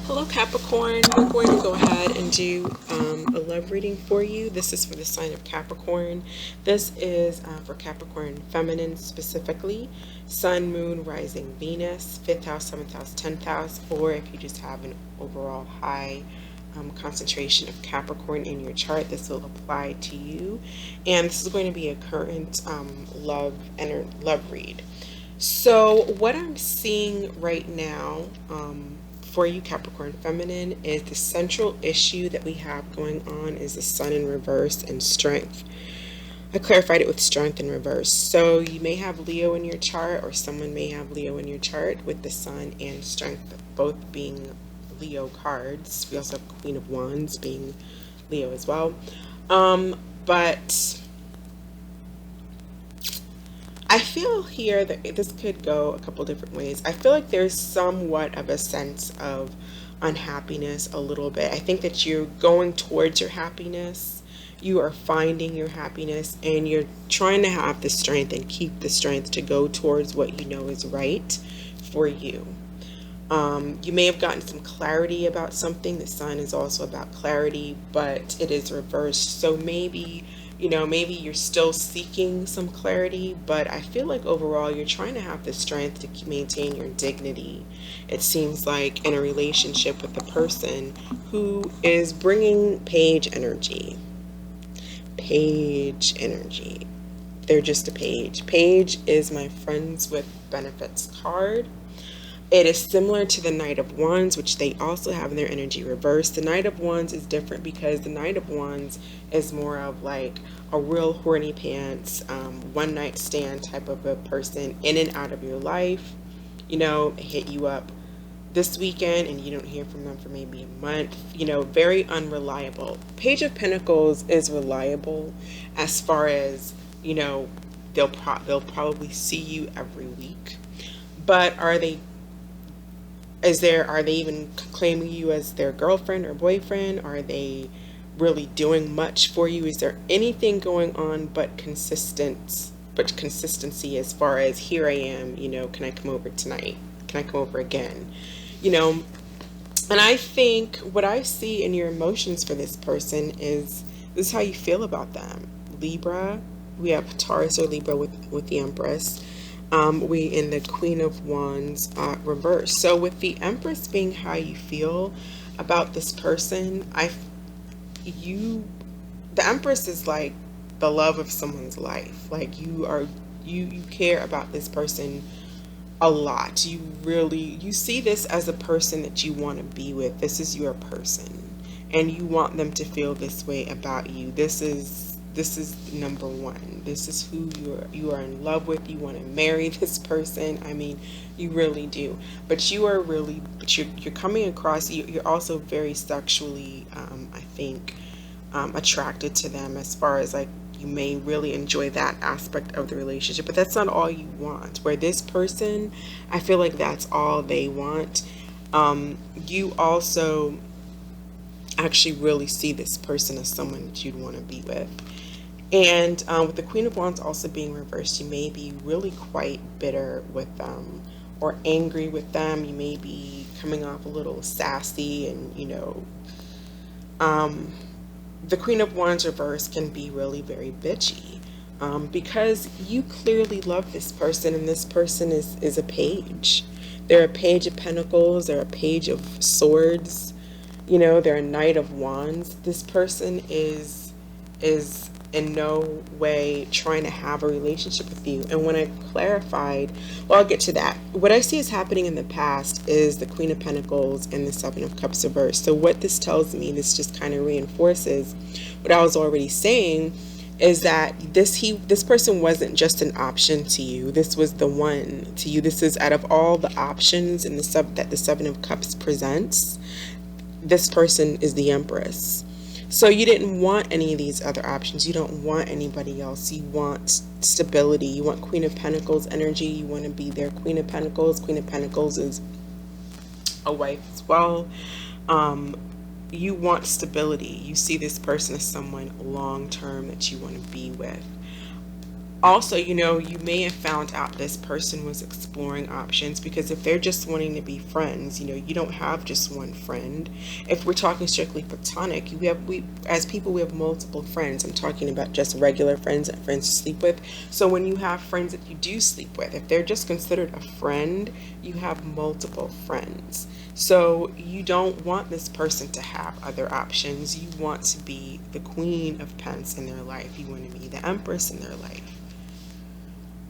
Hello, Capricorn. We're going to go ahead and do a love reading for you. This is for the sign of Capricorn. This is for Capricorn feminine specifically. Sun, Moon, Rising, Venus, 5th house, 7th house, 10th house, or if you just have an overall high concentration of Capricorn in your chart, this will apply to you. And this is going to be a current love read. So what I'm seeing right now for you Capricorn feminine is the central issue that we have going on is the sun in reverse and strength. I clarified it with strength in reverse. So you may have Leo in your chart, or someone may have Leo in your chart with the sun and strength both being Leo cards. We also have Queen of Wands being Leo as well. But I feel here that this could go a couple different ways. I feel like there's somewhat of a sense of unhappiness a little bit. I think that you're going towards your happiness. You are finding your happiness and you're trying to have the strength and keep the strength to go towards what you know is right for you. You may have gotten some clarity about something. The sun is also about clarity, but it is reversed. So maybe maybe you're still seeking some clarity, but I feel like overall you're trying to have the strength to maintain your dignity. It seems like in a relationship with a person who is bringing page energy. Page energy. They're just a page. Page is my friends with benefits card. It is similar to the Knight of Wands, which they also have in their energy reverse. The Knight of Wands is different because the Knight of Wands is more of like a real horny pants, one night stand type of a person in and out of your life. Hit you up this weekend and you don't hear from them for maybe a month. Very unreliable. Page of Pentacles is reliable as far as, they'll probably see you every week. But are they even claiming you as their girlfriend or boyfriend? Are they really doing much for you? Is there anything going on but consistency as far as here I am, can I come over tonight? Can I come over again? And I think what I see in your emotions for this person is this is how you feel about them. Libra, we have Taurus or Libra with the Empress. We in the Queen of Wands reverse. So with the Empress being how you feel about this person, the Empress is like the love of someone's life. Like you care about this person a lot. You see this as a person that you want to be with. This is your person and you want them to feel this way about you. This is number one. This is who you are in love with. You want to marry this person. I mean, you really do. But you're coming across, you're also very sexually, I think, attracted to them, as far as like you may really enjoy that aspect of the relationship. But that's not all you want. Where this person, I feel like that's all they want. You also actually really see this person as someone that you'd want to be with. And with the Queen of Wands also being reversed, you may be really quite bitter with them or angry with them. You may be coming off a little sassy and, the Queen of Wands reverse can be really very bitchy because you clearly love this person and this person is a page. They're a page of pentacles. They're a page of swords. They're a Knight of Wands. This person is in no way trying to have a relationship with you. And when I clarified, well, I'll get to that. What I see is happening in the past is the Queen of Pentacles and the Seven of Cups reversed. So what this tells me, this just kind of reinforces what I was already saying, is that this person wasn't just an option to you. This was the one to you. This is out of all the options in that the Seven of Cups presents. This person is the Empress. So you didn't want any of these other options. You don't want anybody else. You want stability. You want Queen of Pentacles energy. You want to be their Queen of Pentacles. Queen of Pentacles is a wife as well. You want stability. You see this person as someone long-term that you want to be with. Also, you may have found out this person was exploring options, because if they're just wanting to be friends, you don't have just one friend. If we're talking strictly platonic, we as people, we have multiple friends. I'm talking about just regular friends and friends to sleep with. So when you have friends that you do sleep with, if they're just considered a friend, you have multiple friends. So you don't want this person to have other options. You want to be the queen of pence in their life. You want to be the empress in their life.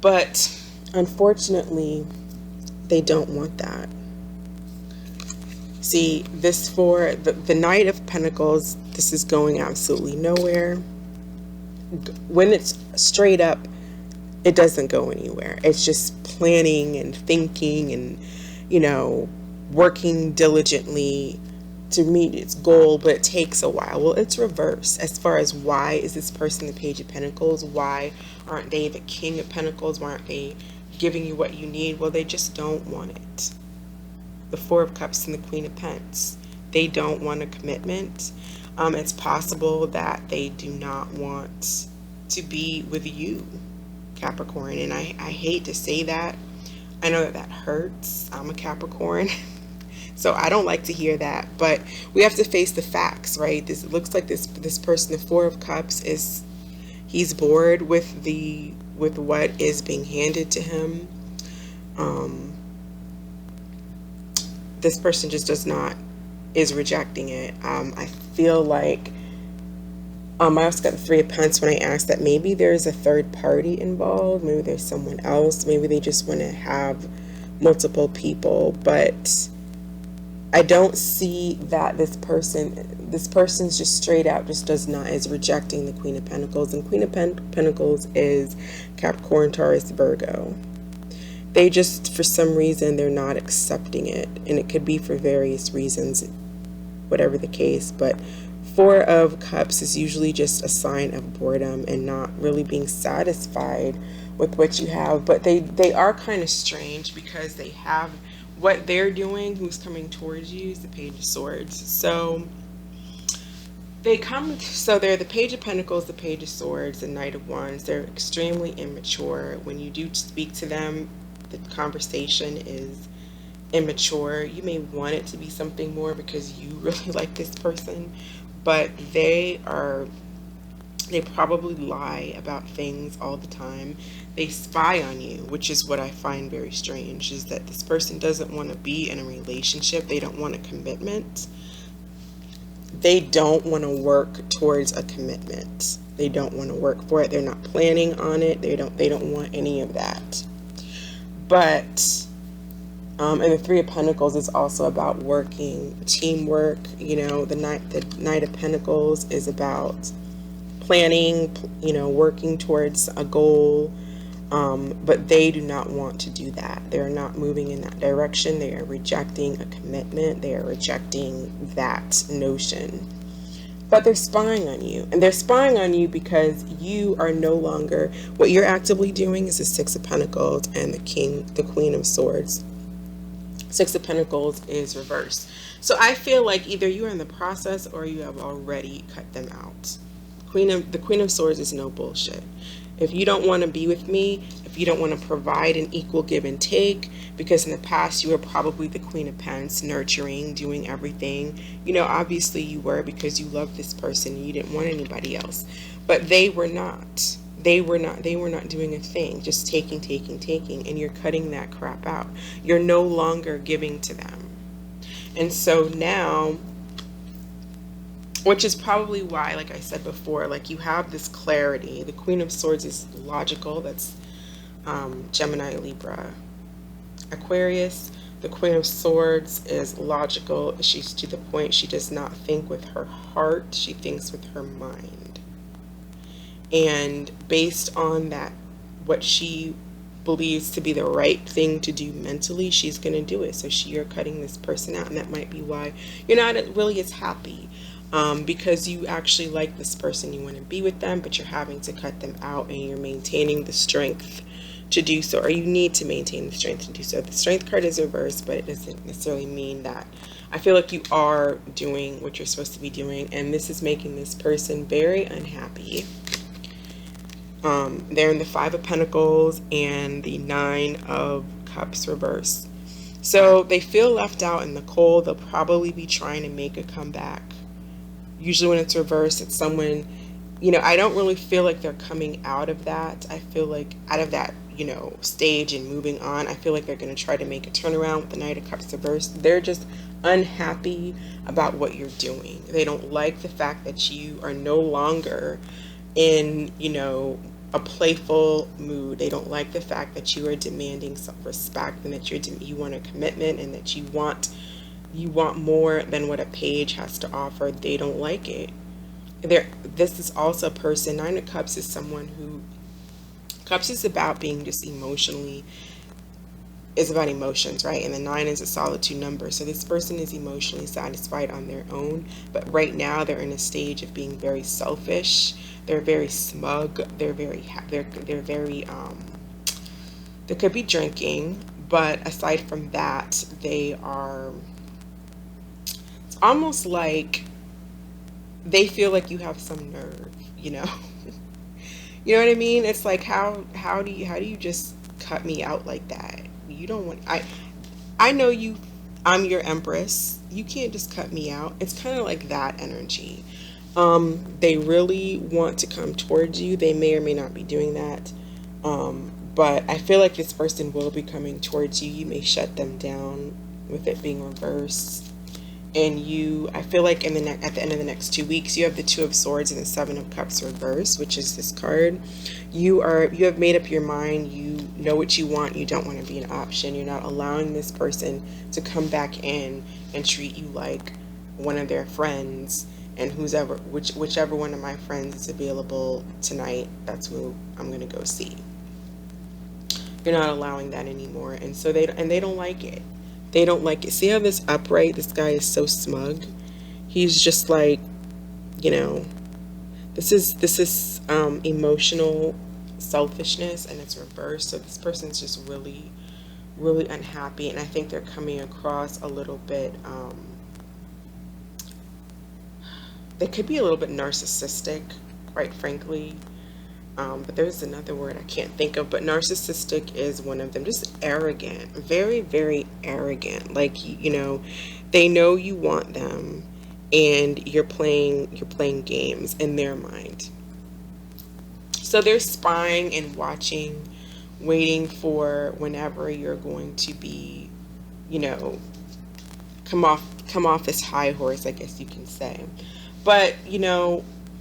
But unfortunately, they don't want that. See, this for the Knight of Pentacles, this is going absolutely nowhere. When it's straight up, it doesn't go anywhere. It's just planning and thinking and, working diligently to meet its goal, but it takes a while. Well, it's reverse as far as why is this person the Page of Pentacles? Why aren't they the King of Pentacles? Why aren't they giving you what you need? Well, they just don't want it. The Four of Cups and the Queen of Pentacles. They don't want a commitment. It's possible that they do not want to be with you, Capricorn. And I hate to say that. I know that hurts. I'm a Capricorn. So I don't like to hear that, but we have to face the facts, right? It looks like this person, the Four of Cups, he's bored with what is being handed to him. This person just is rejecting it. I feel like I also got the Three of Pentacles when I asked that maybe there's a third party involved. Maybe there's someone else. Maybe they just want to have multiple people, but I don't see that this person's just straight out is rejecting the Queen of Pentacles. And Queen of Pentacles is Capricorn, Taurus, Virgo. They just, for some reason, they're not accepting it. And it could be for various reasons, whatever the case. But Four of Cups is usually just a sign of boredom and not really being satisfied with what you have. But they are kind of strange, because they have what they're doing, who's coming towards you, is the Page of Swords. So they're the Page of Pentacles, the Page of Swords, the Knight of Wands. They're extremely immature. When you do speak to them, the conversation is immature. You may want it to be something more because you really like this person, but they probably lie about things all the time. They spy on you, which is what I find very strange, is that this person doesn't want to be in a relationship. They don't want a commitment. They don't want to work towards a commitment. They don't want to work for it. They're not planning on it. They don't want any of that. But and the Three of Pentacles is also about working, teamwork. The Knight of Pentacles is about planning, working towards a goal. But they do not want to do that. They're not moving in that direction. They are rejecting a commitment. They are rejecting that notion. But they're spying on you. And they're spying on you because you are no longer, what you're actively doing is the Six of Pentacles and the Queen of Swords. Six of Pentacles is reversed. So I feel like either you're in the process or you have already cut them out. The Queen of Swords is no bullshit. If you don't want to be with me, if you don't want to provide an equal give and take, because in the past you were probably the Queen of Pentacles, nurturing, doing everything. Obviously you were, because you loved this person and you didn't want anybody else. But they were not. They were not doing a thing, just taking, and you're cutting that crap out. You're no longer giving to them. And so now, which is probably why, like I said before, like you have this clarity. The Queen of Swords is logical. That's Gemini, Libra, Aquarius. The Queen of Swords is logical. She's to the point. She does not think with her heart. She thinks with her mind. And based on that, what she believes to be the right thing to do mentally, she's going to do it. So you're cutting this person out, and that might be why you're not really as happy. Because you actually like this person, you want to be with them, but you're having to cut them out, and you're maintaining the strength to do so, or you need to maintain the strength to do so. The Strength card is reversed, but it doesn't necessarily mean that. I feel like you are doing what you're supposed to be doing, and this is making this person very unhappy. They're in the Five of Pentacles and the Nine of Cups reverse. So they feel left out in the cold. They'll probably be trying to make a comeback. Usually when it's reversed, it's someone, I don't really feel like they're coming out of that. I feel like out of that, stage and moving on, I feel like they're going to try to make a turnaround with the Knight of Cups reversed. They're just unhappy about what you're doing. They don't like the fact that you are no longer in, a playful mood. They don't like the fact that you are demanding self-respect and that you want a commitment and that you want more than what a page has to offer. They don't like it. This is also a person. Nine of Cups is someone who, Cups is about being just emotionally, is about emotions, right? And the 9 is a solitude number. So this person is emotionally satisfied on their own, but right now they're in a stage of being very selfish. They're very smug. They're very they could be drinking, but aside from that, they are, it's almost like they feel like you have some nerve, you know? You know what I mean? It's like, how do you just cut me out like that? You don't want, I know you, I'm your empress. You can't just cut me out. It's kind of like that energy. They really want to come towards you. They may or may not be doing that. But I feel like this person will be coming towards you. You may shut them down with it being reversed. And I feel like at the end of the next 2 weeks, you have the Two of Swords and the Seven of Cups reversed, which is this card. You have made up your mind. You know what you want. You don't want to be an option. You're not allowing this person to come back in and treat you like one of their friends. And whichever one of my friends is available tonight, that's who I'm gonna go see. You're not allowing that anymore, and so they don't like it. They don't like it. See how this upright, this guy is so smug. He's just like, this is emotional selfishness, and it's reversed. So this person's just really, really unhappy, and I think they're coming across a little bit. They could be a little bit narcissistic, quite frankly. But there's another word I can't think of, but narcissistic is one of them. Just arrogant, very, very arrogant. Like, they know you want them, and you're playing games in their mind. So they're spying and watching, waiting for whenever you're going to be, come off this high horse, I guess you can say. But,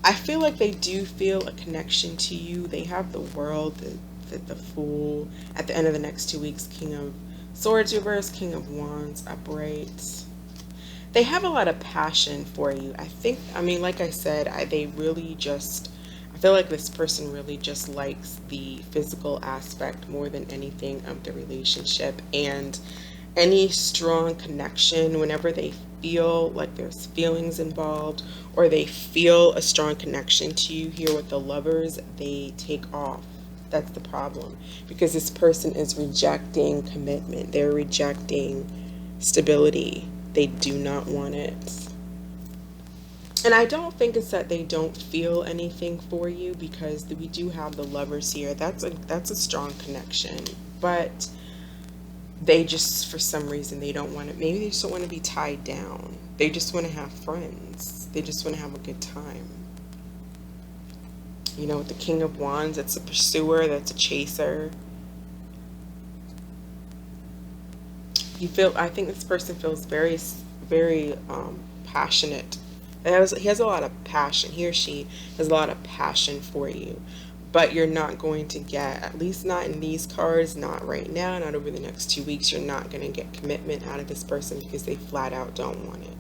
I feel like they do feel a connection to you. They have the World, the Fool. At the end of the next 2 weeks, King of Swords reverse, King of Wands upright. They have a lot of passion for you. Like I said, I feel like this person really just likes the physical aspect more than anything of the relationship, and any strong connection, whenever they feel like there's feelings involved, or they feel a strong connection to you here with the Lovers, they take off. That's the problem, because this person is rejecting commitment. They're rejecting stability. They do not want it. And I don't think it's that they don't feel anything for you, because we do have the Lovers here. That's a strong connection, but they just, for some reason, they don't want to, maybe they just don't want to be tied down. They just want to have friends. They just want to have a good time. With the King of Wands, that's a pursuer, that's a chaser. I think this person feels very, very passionate. He has a lot of passion. He or she has a lot of passion for you. But you're not going to get, at least not in these cards, not right now, not over the next 2 weeks, you're not going to get commitment out of this person, because they flat out don't want it.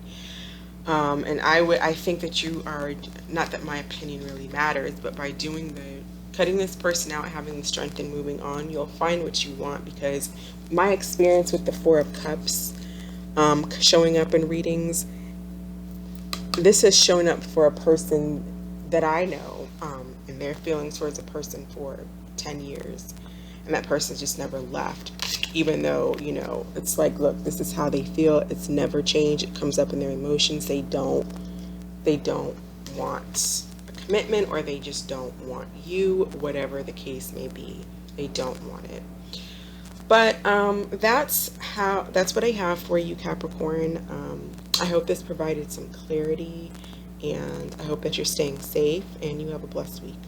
And I think that you are, not that my opinion really matters, but by cutting this person out, having the strength and moving on, you'll find what you want. Because my experience with the Four of Cups showing up in readings, this has shown up for a person that I know, and their feelings towards a person for 10 years, and that person just never left, even though, it's like, look, this is how they feel. It's never changed. It comes up in their emotions. They don't want a commitment, or they just don't want you, whatever the case may be. They don't want it. But that's what I have for you, Capricorn. I hope this provided some clarity, and I hope that you're staying safe and you have a blessed week.